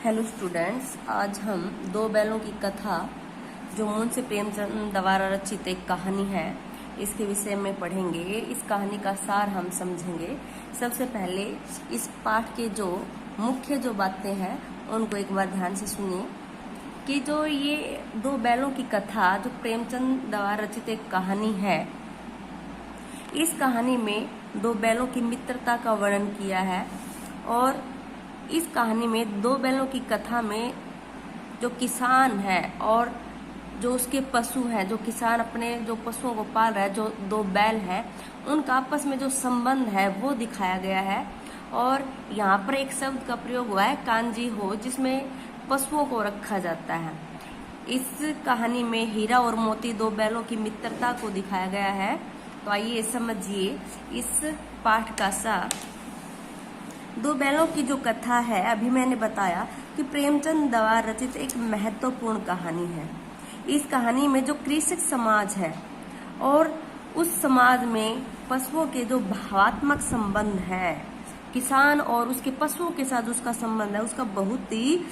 Hello students, आज हम दो बैलों की कथा जो मुंशी प्रेमचंद द्वारा रचित एक कहानी है इसके विषय में पढ़ेंगे। इस कहानी का सार हम समझेंगे। सबसे पहले इस पाठ के जो मुख्य बातें हैं उनको एक बार ध्यान से सुनिए कि जो ये दो बैलों की कथा जो प्रेमचंद द्वारा रचित एक कहानी है, इस कहानी में दो बैलों की मित्रता का वर्णन किया है। और इस कहानी में दो बैलों की कथा में जो किसान है और जो उसके पशु हैं, जो किसान अपने जो पशुओं को पाल रहा है, जो दो बैल हैं, उनका आपस में जो संबंध है वो दिखाया गया है। और यहाँ पर एक शब्द का प्रयोग हुआ है, कांजी हो, जिसमें पशुओं को रखा जाता है। इस कहानी में हीरा और मोती दो बैलों की मित्रता को दिखाया गया है। तो आइए समझिए इस पाठ का सार। दो बैलों की जो कथा है, अभी मैंने बताया कि प्रेमचंद द्वारा रचित एक महत्वपूर्ण कहानी है। इस कहानी में जो कृषक समाज है और उस समाज में पशुओं के जो भावात्मक संबंध है, किसान और उसके पशुओं के साथ उसका संबंध है, उसका बहुत ही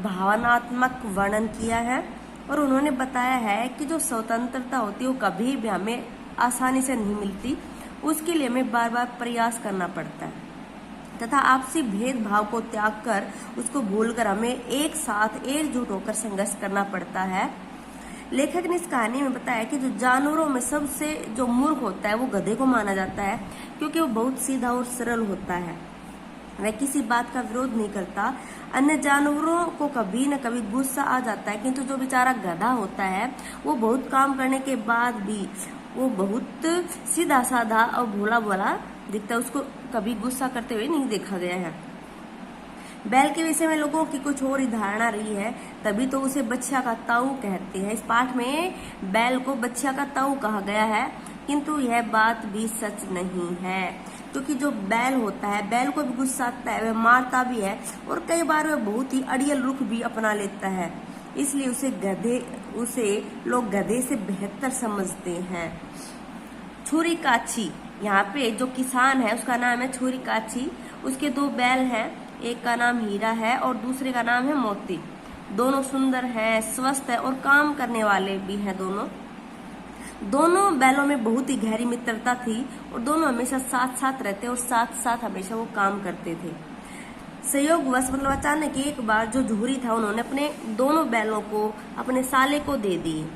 भावनात्मक वर्णन किया है। और उन्होंने बताया है कि जो स्वतंत्रता होती है वो कभी भी हमें आसानी से नहीं मिलती, उसके लिए हमें बार बार प्रयास करना पड़ता है तथा आपसी भेदभाव को त्याग कर उसको भूलकर हमें एक साथ एकजुट होकर संघर्ष करना पड़ता है। लेखक ने इस कहानी में बताया कि जो जानवरों में सबसे जो मूर्ख होता है वो गधे को माना जाता है, क्योंकि वो बहुत सीधा और सरल होता है। वह किसी बात का विरोध नहीं करता। अन्य जानवरों को कभी न कभी गुस्सा आ जाता है, किंतु जो बेचारा गधा होता है वो बहुत काम करने के बाद भी वो बहुत सीधा साधा और भोला भोला दिखता है। उसको कभी गुस्सा करते हुए नहीं देखा गया है। बैल के विषय में लोगों की कुछ और ही धारणा रही है, तभी तो उसे बछिया का ताऊ कहते हैं। इस पाठ में बैल को बछिया का ताऊ कहा गया है, किंतु यह बात भी सच नहीं है, क्योंकि जो बैल होता है, बैल को भी गुस्सा आता है, वह मारता भी है और कई बार वह बहुत ही अड़ियल रुख भी अपना लेता है। इसलिए उसे लोग गधे से बेहतर समझते हैं। छुरी काछी, यहाँ पे जो किसान है उसका नाम है छुरी काछी। उसके दो बैल हैं, एक का नाम हीरा है और दूसरे का नाम है मोती। दोनों सुंदर हैं, स्वस्थ है और काम करने वाले भी हैं। दोनों बैलों में बहुत ही गहरी मित्रता थी और दोनों हमेशा साथ साथ रहते और साथ साथ हमेशा वो काम करते थे। संयोगवश मतलब अचानक एक बार जो झूरी था, उन्होंने अपने दोनों बैलों को अपने साले को दे दिए।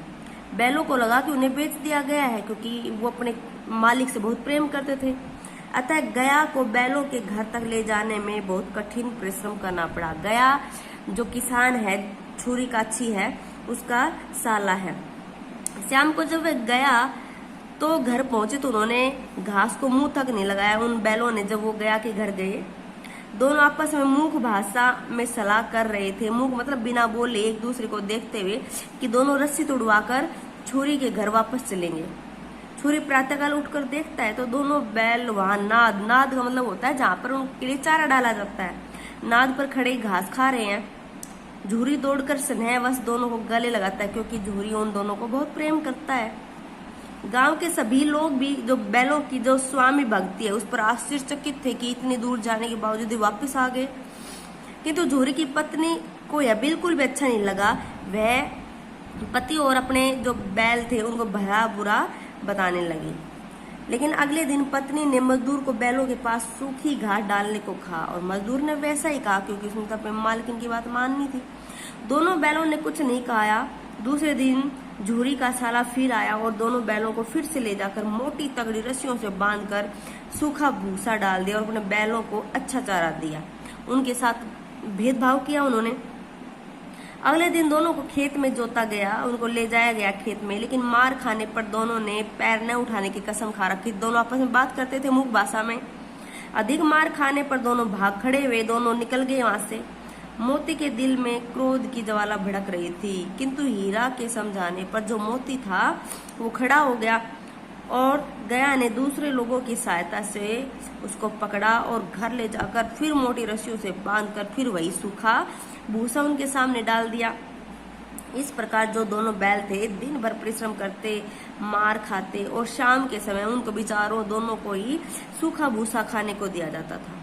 बैलों को लगा कि उन्हें बेच दिया गया है, क्योंकि वो अपने मालिक से बहुत प्रेम करते थे। अतः गया को बैलों के घर तक ले जाने में बहुत कठिन परिश्रम करना पड़ा। गया जो किसान है, छुरी काछी है, उसका साला है। शाम को जब वह गया तो घर पहुंचे तो उन्होंने घास को मुंह तक नहीं लगाया। उन बैलों ने जब वो गया के घर गए, दोनों आपस में मूक भाषा में सलाह कर रहे थे। मूक मतलब बिना बोले, एक दूसरे को देखते हुए कि दोनों रस्सी तोड़वाकर छुरी के घर वापस चलेंगे। छुरी प्रातःकाल उठकर देखता है तो दोनों बैल वहां नाद का मतलब होता है जहां पर उनके लिए चारा डाला जाता है, नाद पर खड़े घास खा रहे हैं। झूरी दौड़कर स्नेहवश दोनों को गले लगाता है, क्योंकि झूरी उन दोनों को बहुत प्रेम करता है। गांव के सभी लोग भी जो बैलों की जो स्वामी भक्ति है उस पर आश्चर्यचकित थे कि इतनी दूर जाने के बावजूद वापस आ गए। किंतु झूरी की पत्नी को यह बिल्कुल भी अच्छा नहीं लगा। वह पति और अपने जो बैल थे उनको भला बुरा बताने लगी। लेकिन अगले दिन पत्नी ने मजदूर को बैलों के पास सूखी घास डालने को कहा और मजदूर ने वैसा ही कहा, क्योंकि उसने तो अपने मालकिन की बात माननी थी। दोनों बैलों ने कुछ नहीं कहा। दूसरे दिन झूरी का साला फिर आया और दोनों बैलों को फिर से ले जाकर मोटी तगड़ी रस्सियों से बांधकर सूखा भूसा डाल दिया और अपने बैलों को अच्छा चारा दिया। उनके साथ भेदभाव किया उन्होंने। अगले दिन दोनों को खेत में जोता गया, उनको ले जाया गया खेत में, लेकिन मार खाने पर दोनों ने पैर न उठाने की कसम खा रखी। दोनों आपस में बात करते थे मूक भाषा में। अधिक मार खाने पर दोनों भाग खड़े हुए, दोनों निकल गए वहां से। मोती के दिल में क्रोध की ज्वाला भड़क रही थी, किंतु हीरा के समझाने पर जो मोती था वो खड़ा हो गया और गया ने दूसरे लोगों की सहायता से उसको पकड़ा और घर ले जाकर फिर मोटी रस्सियों से बांधकर फिर वही सूखा भूसा उनके सामने डाल दिया। इस प्रकार जो दोनों बैल थे दिन भर परिश्रम करते, मार खाते और शाम के समय उनको बेचारों दोनों को ही सूखा भूसा खाने को दिया जाता था।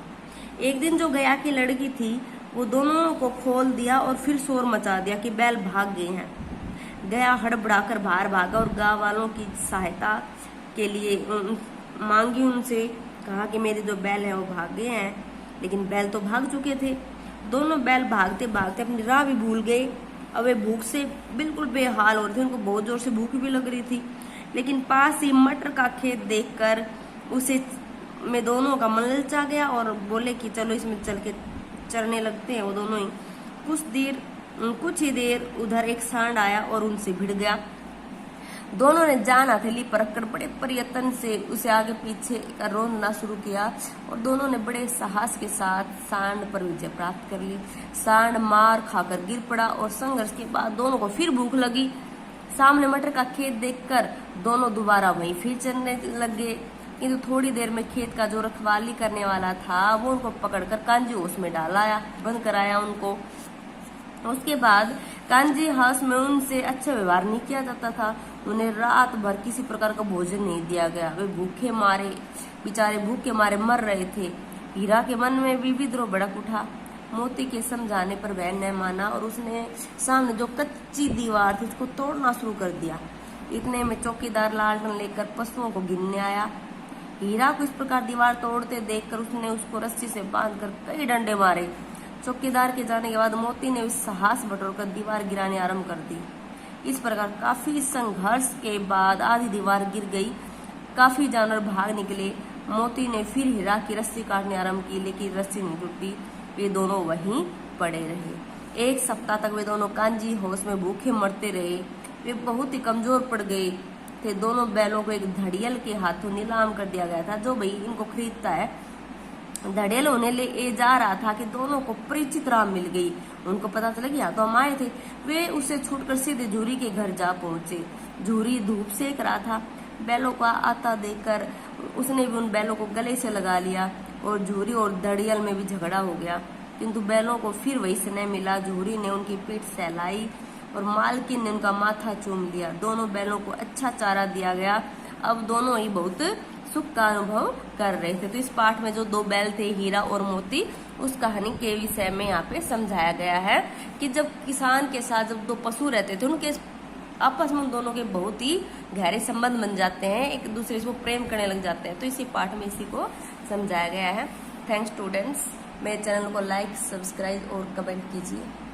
एक दिन जो गया की लड़की थी वो दोनों को खोल दिया और फिर शोर मचा दिया कि बैल भाग गए हैं। गया हड़बड़ाकर बाहर भागा और गांव वालों की सहायता के लिए मांगी, उनसे कहा कि मेरे जो बैल हैं वो भाग गए हैं। लेकिन बैल तो भाग चुके थे। दोनों बैल भागते भागते अपनी राह भी भूल गए। अब वे भूख से बिल्कुल बेहाल हो रहे थे, उनको बहुत जोर से भूख भी लग रही थी। लेकिन पास ही मटर का खेत देखकर उसे में दोनों का मन ललचा गया और बोले कि चलो इसमें चल के चरने लगते हैं। वो दोनों ही कुछ ही देर उधर एक सांड आया और उनसे भिड़ गया। दोनों ने जान हथेली परखकर बड़े प्रयत्न से उसे आगे पीछे का रोंदना शुरू किया और दोनों ने बड़े साहस के साथ सांड पर विजय प्राप्त कर ली। सांड मार खाकर गिर पड़ा और संघर्ष के बाद दोनों को फिर भूख लगी। सामने मटर का खेत देखकर दोनों दोबारा वहीं फिर चलने लग गए। किंतु थोड़ी देर में खेत का जो रखवाली करने वाला था वो उनको पकड़कर कांजी उसमें डालाया, बंद कराया उनको। उसके बाद कांजी हाउस में उनसे अच्छा व्यवहार नहीं किया जाता था। उन्हें रात भर किसी प्रकार का भोजन नहीं दिया गया। वे बेचारे भूखे मारे मर रहे थे। हीरा के मन में भी विद्रोह भड़क उठा। मोती के समझाने पर वह न माना और उसने सामने जो कच्ची दीवार थी उसको तोड़ना शुरू कर दिया। इतने में चौकीदार लालटन लेकर पशुओं को गिनने आया। हीरा को इस प्रकार दीवार तोड़ते देखकर उसने उसको रस्सी से बांधकर कई डंडे मारे। चौकीदार के जाने के बाद मोती ने साहस बटोरकर दीवार गिराने आरंभ कर दी। इस प्रकार काफी संघर्ष के बाद आधी दीवार गिर गई। काफी जानवर भाग निकले। मोती ने फिर हीरा की रस्सी काटने आरंभ की, लेकिन रस्सी नहीं टूटी। वे दोनों वहीं पड़े रहे। एक सप्ताह तक वे दोनों कांजी हाउस में भूखे मरते रहे। वे बहुत ही कमजोर पड़ गए थे। दोनों बैलों को एक धड़ियल के हाथों नीलाम कर दिया गया था। जो भाई इनको खरीदता है, धड़ेल होने ले जा रहा था कि दोनों को परिचित राह मिल गई। उनको पता चला कि यहाँ तो हम आए थे। वे उसे छूटकर सीधे झूरी के घर जा पहुंचे। झूरी धूप सेक रहा था। बैलों को आता देखकर उसने भी उन बैलों को गले से लगा लिया और झूरी और धड़ियल में भी झगड़ा हो गया। किंतु बैलों को फिर वही स्नेह मिला। झूरी ने उनकी पीठ सहलाई और मालकिन ने उनका माथा चूम लिया। दोनों बैलों को अच्छा चारा दिया गया। अब दोनों ही बहुत सुख का अनुभव कर रहे थे। तो इस पाठ में जो दो बैल थे, हीरा और मोती, उस कहानी के विषय में यहाँ पे समझाया गया है कि जब किसान के साथ जब दो पशु रहते थे, उनके आपस में उन दोनों के बहुत ही गहरे संबंध बन जाते हैं, एक दूसरे से प्रेम करने लग जाते हैं। तो इसी पाठ में इसी को समझाया गया है। Thanks students. मेरे चैनल को लाइक, सब्सक्राइब और कमेंट कीजिए।